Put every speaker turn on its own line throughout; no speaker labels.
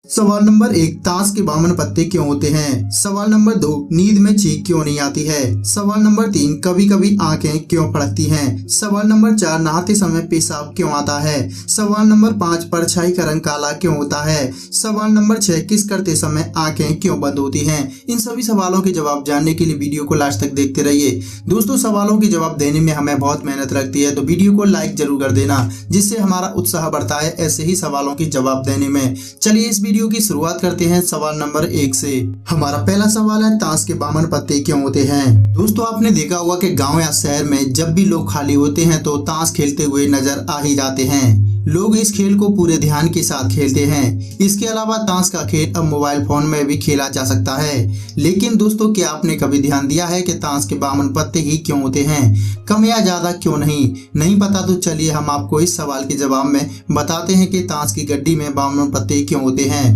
सवाल नंबर 1, ताश के 52 पत्ते क्यों होते हैं? सवाल नंबर 2, नींद में छींक क्यों नहीं आती है? सवाल नंबर 3, कभी कभी आंखें क्यों फड़कती हैं? सवाल नंबर 4, नहाते समय पेशाब क्यों आता है? सवाल नंबर 5, परछाई का रंग काला क्यों होता है? सवाल नंबर 6, किस करते समय आंखें क्यों बंद होती हैं? इन सभी सवालों के जवाब जानने के लिए वीडियो को लास्ट तक देखते रहिए। दोस्तों, सवालों के जवाब देने में हमें बहुत मेहनत लगती है, तो वीडियो को लाइक जरूर कर देना, जिससे हमारा उत्साह बढ़ता है ऐसे ही सवालों के जवाब देने में। चलिए इस वीडियो की शुरुआत करते हैं सवाल नंबर 1 से। हमारा पहला सवाल है, ताश के 52 पत्ते क्यों होते हैं? दोस्तों, आपने देखा होगा कि गांव या शहर में जब भी लोग खाली होते हैं तो ताश खेलते हुए नजर आ ही जाते हैं। लोग इस खेल को पूरे ध्यान के साथ खेलते हैं। इसके अलावा ताश का खेल अब मोबाइल फोन में भी खेला जा सकता है। लेकिन दोस्तों, क्या आपने कभी ध्यान दिया है कि ताश के 52 पत्ते ही क्यों होते हैं, कम या ज्यादा क्यों नहीं पता? तो चलिए हम आपको इस सवाल के जवाब में बताते हैं कि ताश की गड्डी में 52 पत्ते क्यों होते हैं।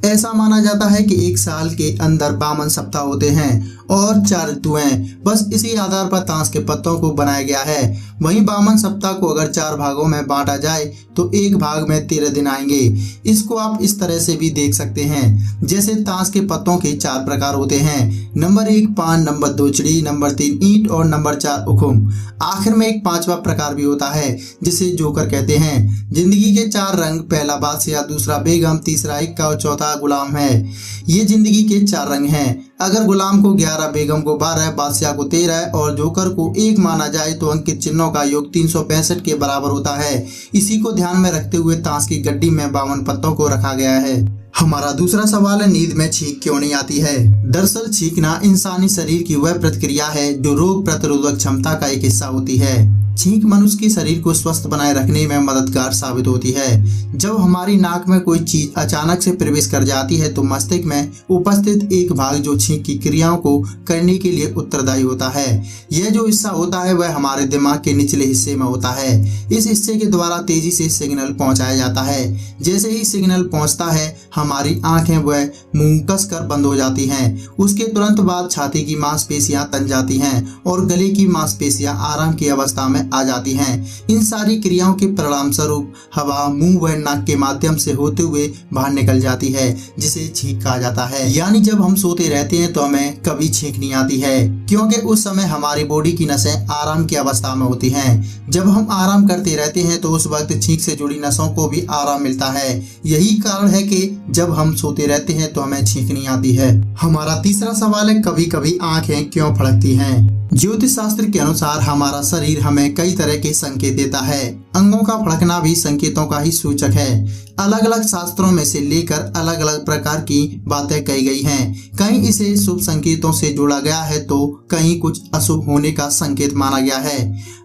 ऐसा माना जाता है कि एक साल के अंदर 52 सप्ताह होते हैं और 4 ऋतुएं, बस इसी आधार पर ताश के पत्तों को बनाया गया है। वहीं 52 सप्ताह को अगर 4 भागों में बांटा जाए तो एक भाग में 13 दिन आएंगे। इसको आप इस तरह से भी देख सकते हैं, जैसे ताश के पत्तों के 4 प्रकार होते हैं। नंबर 1 पान, नंबर 2 चिड़ी, नंबर 3 ईंट और नंबर 4 उखुम। आखिर में एक 5वां प्रकार भी होता है जिसे जोकर कहते हैं। जिंदगी के 4 रंग, पहला बादशाह, दूसरा बेगम, तीसरा इक्का और चौथा गुलाम है। ये जिंदगी के 4 रंग हैं। अगर गुलाम को 11, बेगम को 12, बादशाह को 13 और जोकर को 1 माना जाए तो अंकित चिन्हों का योग 365 के बराबर होता है। इसी को ध्यान में रखते हुए ताश की गड्डी में 52 पत्तों को रखा गया है। हमारा दूसरा सवाल है, नींद में छींक क्यों नहीं आती है? दरअसल छींकना इंसानी शरीर की वह प्रतिक्रिया है जो रोग प्रतिरोधक क्षमता का एक हिस्सा होती है। छींक मनुष्य के शरीर को स्वस्थ बनाए रखने में मददगार साबित होती है। जब हमारी नाक में कोई चीज अचानक से प्रवेश कर जाती है तो मस्तिष्क में उपस्थित एक भाग जो छींक की क्रियाओं को करने के लिए उत्तरदायी होता है, यह जो हिस्सा होता है वह हमारे दिमाग के निचले हिस्से में होता है। इस हिस्से के द्वारा तेजी से सिग्नल पहुंचाया जाता है। जैसे ही सिग्नल पहुंचता है हमारी आंखें व मुंह कसकर बंद हो जाती हैं। उसके तुरंत बाद छाती की मांसपेशियां तन जाती हैं और गले की मांसपेशियां आराम की अवस्था में आ जाती हैं। इन सारी क्रियाओं के परिणाम स्वरूप हवा मुंह व नाक के माध्यम से होते हुए बाहर निकल जाती है, जिसे छींक कहा जाता है। यानी जब हम सोते रहते हैं तो हमें कभी छींक नहीं आती है, क्योंकि उस समय हमारी बॉडी की नसें आराम की अवस्था में होती हैं। जब हम आराम करते रहते हैं तो उस वक्त छींक से जुड़ी नसों को भी आराम मिलता है। यही कारण है कि जब हम सोते रहते हैं तो हमें छींक नहीं आती है। हमारा तीसरा सवाल है, कभी कभी आंखें क्यों फड़कती हैं? ज्योतिष शास्त्र के अनुसार हमारा शरीर हमें कई तरह के संकेत देता है। अंगों का फड़कना भी संकेतों का ही सूचक है। अलग अलग शास्त्रों में से लेकर अलग अलग प्रकार की बातें कही गई हैं। कहीं इसे शुभ संकेतों से जोड़ा गया है तो कहीं कुछ अशुभ होने का संकेत माना गया है।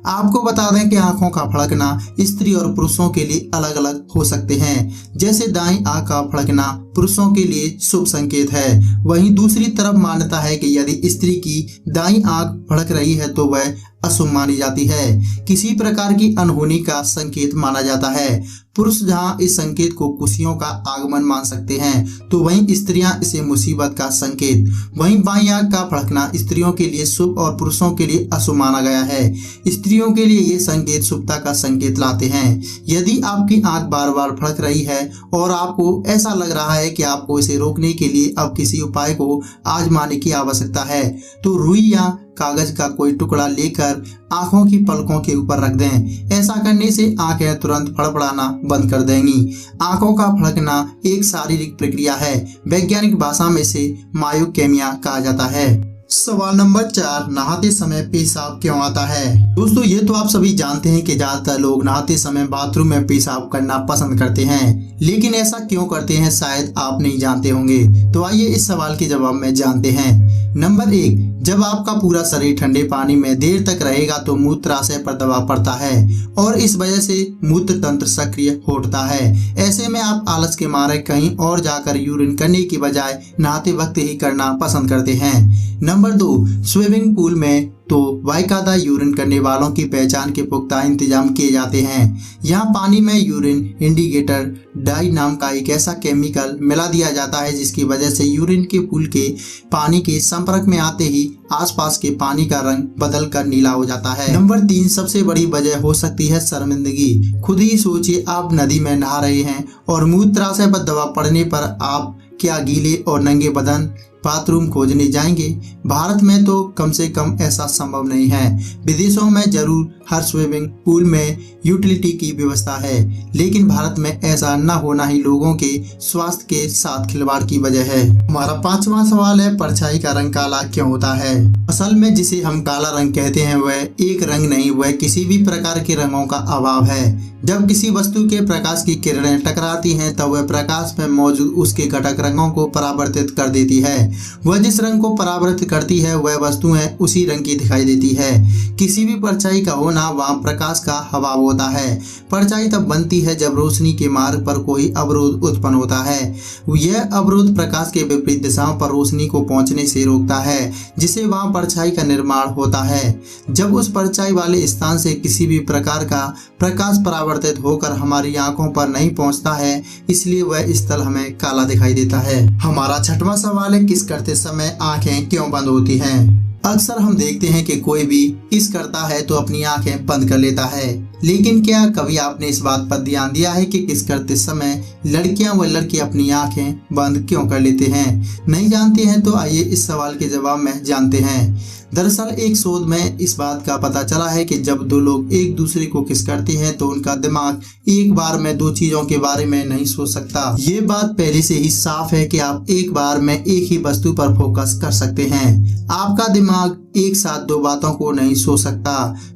आपको बता दें कि आंखों का फड़कना स्त्री और पुरुषों के लिए अलग अलग हो सकते हैं। जैसे दाईं आंख का फड़कना पुरुषों के लिए शुभ संकेत है, वहीं दूसरी तरफ मान्यता है कि यदि स्त्री की दाईं आंख फड़क रही है तो वह अशुभ मानी जाती है, किसी प्रकार की अनहोनी का संकेत माना जाता है। पुरुष जहां इस संकेत को खुशियों का आगमन मान सकते हैं तो वहीं स्त्रियां इसे मुसीबत का संकेत। वहीं बाईं आंख का फड़कना स्त्रियों के लिए शुभ और पुरुषों के लिए अशुभ माना गया है। स्त्रियों के लिए ये संकेत शुभता का संकेत लाते हैं। यदि आपकी आंख बार बार फड़क रही है और आपको ऐसा लग रहा है कि आपको इसे रोकने के लिए अब किसी उपाय को आजमाने की आवश्यकता है तो रुई या कागज का कोई टुकड़ा लेकर आंखों की पलकों के ऊपर रख दें। ऐसा करने से आंखें तुरंत फड़फड़ाना बंद कर देंगी। आंखों का फड़कना एक शारीरिक प्रक्रिया है। वैज्ञानिक भाषा में इसे मायोकेमिया कहा जाता है। सवाल नंबर 4, नहाते समय पेशाब क्यों आता है? दोस्तों, ये तो आप सभी जानते हैं कि ज्यादातर लोग नहाते समय बाथरूम में पेशाब करना पसंद करते हैं, लेकिन ऐसा क्यों करते हैं शायद आप नहीं जानते होंगे। तो आइए इस सवाल के जवाब में जानते हैं। नंबर 1, जब आपका पूरा शरीर ठंडे पानी में देर तक रहेगा तो मूत्राशय पर दबाव पड़ता है और इस वजह से मूत्र तंत्र सक्रिय होता है। ऐसे में आप आलस के मारे कहीं और जाकर यूरिन करने की बजाय नहाते वक्त ही करना पसंद करते हैं। नंबर 2, स्विमिंग पूल में तो बाकायदा यूरिन करने वालों की पहचान के पुख्ता इंतजाम किए जाते हैं। यहाँ पानी में यूरिन इंडिकेटर डाई नाम का एक ऐसा केमिकल मिला दिया जाता है जिसकी वजह से यूरिन के पूल के पानी के संपर्क में आते ही आसपास के पानी का रंग बदल कर नीला हो जाता है। नंबर 3, सबसे बड़ी वजह हो सकती है शर्मिंदगी। खुद ही सोचिए, आप नदी में नहा रहे हैं और मूत्राशय पर दबाव पड़ने पर आप क्या गीले और नंगे बदन बाथरूम खोजने जाएंगे? भारत में तो कम से कम ऐसा संभव नहीं है। विदेशों में जरूर हर स्विमिंग पूल में यूटिलिटी की व्यवस्था है, लेकिन भारत में ऐसा न होना ही लोगों के स्वास्थ्य के साथ खिलवाड़ की वजह है। हमारा 5वां सवाल है, परछाई का रंग काला क्यों होता है? असल में जिसे हम काला रंग कहते हैं वह एक रंग नहीं, वह किसी भी प्रकार के रंगों का अभाव है। जब किसी वस्तु के प्रकाश की किरणें टकराती हैं तब वह प्रकाश में मौजूद उसके घटक रंगों को परावर्तित कर देती है। वह जिस रंग को परावर्तित करती है वह वस्तुएं उसी रंग की दिखाई देती है। किसी भी परछाई का होना वहाँ प्रकाश का अभाव होता है। परछाई तब बनती है जब रोशनी के मार्ग पर कोई अवरोध उत्पन्न होता है। यह अवरोध प्रकाश के विपरीत दिशाओं पर रोशनी को पहुंचने से रोकता है, जिससे वहाँ परछाई का निर्माण होता है। जब उस परछाई वाले स्थान से किसी भी प्रकार का प्रकाश परावर्तित होकर हमारी आंखों पर नहीं पहुंचता है, इसलिए वह स्थल हमें काला दिखाई देता है। हमारा 6वां सवाल है, किस करते समय आंखें क्यों बंद होती हैं? अक्सर हम देखते हैं कि कोई भी किस करता है तो अपनी आंखें बंद कर लेता है, लेकिन क्या कभी आपने इस बात पर ध्यान दिया है कि किस करते समय लड़कियां व लड़के अपनी आंखें बंद क्यों कर लेते हैं? नहीं जानते हैं तो आइए इस सवाल के जवाब में जानते हैं। दरअसल एक शोध में इस बात का पता चला है कि जब दो लोग एक दूसरे को किस करते हैं तो उनका दिमाग एक बार में दो चीजों के बारे में नहीं सोच सकता। ये बात पहले से ही साफ है कि आप एक बार में एक ही वस्तु पर फोकस कर सकते हैं। आपका दिमाग एक साथ दो बातों को नहीं सोच सकता।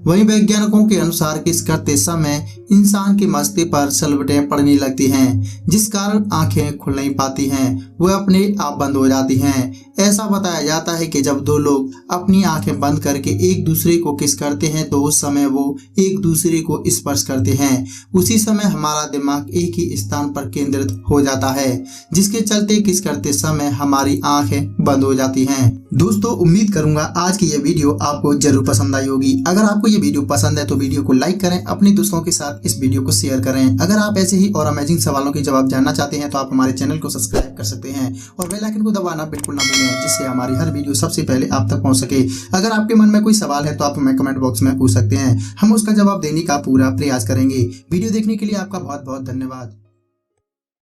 वहीं वैज्ञानिकों के अनुसार किस करते समय इंसान के मस्तिष्क पर सलवटें पड़ने लगती हैं, जिस कारण आंखें खुल नहीं पाती हैं, वह अपने आप बंद हो जाती हैं। ऐसा बताया जाता है कि जब दो लोग अपनी आंखें बंद करके एक दूसरे को किस करते हैं तो उस समय वो एक दूसरे को स्पर्श करते हैं। उसी समय हमारा दिमाग एक ही स्थान पर केंद्रित हो जाता है, जिसके चलते किस करते समय हमारी आंखें बंद हो जाती हैं। दोस्तों, उम्मीद करूंगा आज की ये वीडियो आपको जरूर पसंद आई होगी। अगर आपको ये वीडियो पसंद है तो वीडियो को लाइक करें, अपने दोस्तों के साथ इस वीडियो को शेयर करें। अगर आप ऐसे ही और अमेजिंग सवालों के जवाब जानना चाहते हैं तो आप हमारे चैनल को सब्सक्राइब कर सकते हैं और बेल आइकन को दबाना बिल्कुल ना भूलें, जिससे हमारी हर वीडियो सबसे पहले आप तक पहुंच सके। अगर आपके मन में कोई सवाल है तो आप हमें कमेंट बॉक्स में पूछ सकते हैं, हम उसका जवाब देने का पूरा प्रयास करेंगे। वीडियो देखने के लिए आपका बहुत बहुत धन्यवाद।